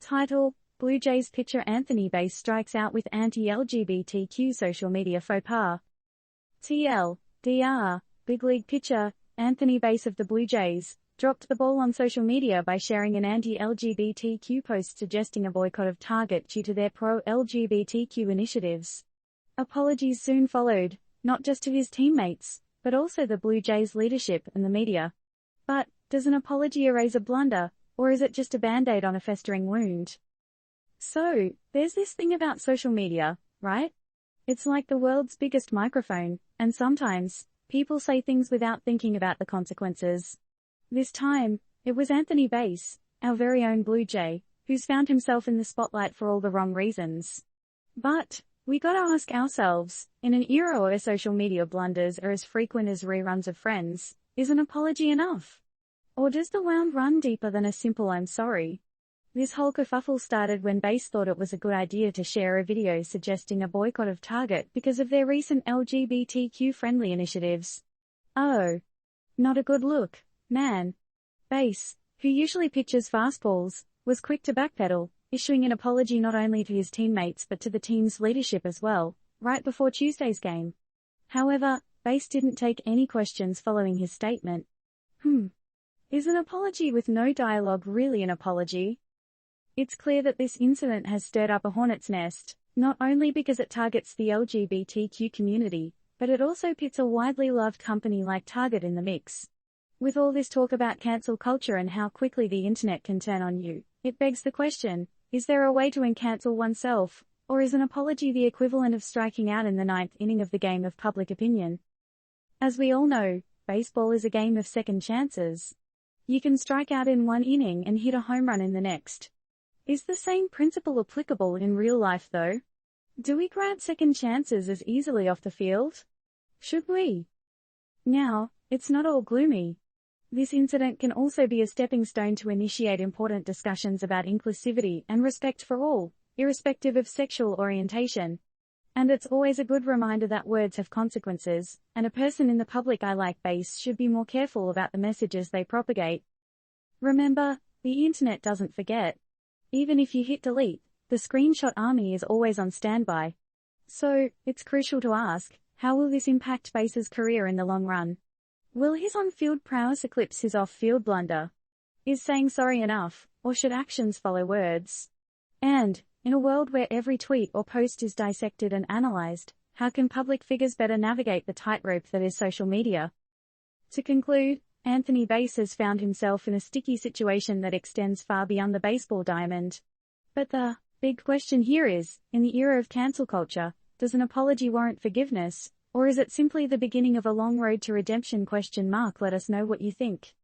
Title: Blue Jays pitcher Anthony Bass strikes out with anti-LGBTQ social media faux pas. TLDR, big league pitcher Anthony Bass of the Blue Jays dropped the ball on social media by sharing an anti-LGBTQ post suggesting a boycott of Target due to their pro-LGBTQ initiatives. Apologies soon followed, not just to his teammates, but also the Blue Jays leadership and the media. But, does an apology erase a blunder, or is it just a band-aid on a festering wound? So, there's this thing about social media, right? It's like the world's biggest microphone, and sometimes, people say things without thinking about the consequences. This time, it was Anthony Bass, our very own Blue Jay, who's found himself in the spotlight for all the wrong reasons. But, we gotta ask ourselves, in an era where social media blunders are as frequent as reruns of Friends, is an apology enough? Or does the wound run deeper than a simple "I'm sorry"? This whole kerfuffle started when Bass thought it was a good idea to share a video suggesting a boycott of Target because of their recent LGBTQ-friendly initiatives. Oh. Not a good look, man. Bass, who usually pitches fastballs, was quick to backpedal, issuing an apology not only to his teammates but to the team's leadership as well, right before Tuesday's game. However, Bass didn't take any questions following his statement. Is an apology with no dialogue really an apology? It's clear that this incident has stirred up a hornet's nest, not only because it targets the LGBTQ community, but it also pits a widely loved company like Target in the mix. With all this talk about cancel culture and how quickly the internet can turn on you, it begs the question, is there a way to uncancel oneself, or is an apology the equivalent of striking out in the ninth inning of the game of public opinion? As we all know, baseball is a game of second chances. You can strike out in one inning and hit a home run in the next. Is the same principle applicable in real life though? Do we grant second chances as easily off the field? Should we? Now, it's not all gloomy. This incident can also be a stepping stone to initiate important discussions about inclusivity and respect for all, irrespective of sexual orientation. And it's always a good reminder that words have consequences, and a person in the public eye like Bass should be more careful about the messages they propagate. Remember, the internet doesn't forget. Even if you hit delete, the screenshot army is always on standby. So, it's crucial to ask, how will this impact Bass's career in the long run? Will his on-field prowess eclipse his off-field blunder? Is saying sorry enough, or should actions follow words? And, in a world where every tweet or post is dissected and analyzed, how can public figures better navigate the tightrope that is social media? To conclude, Anthony Bass has found himself in a sticky situation that extends far beyond the baseball diamond. But the big question here is, in the era of cancel culture, does an apology warrant forgiveness, or is it simply the beginning of a long road to redemption? Let us know what you think.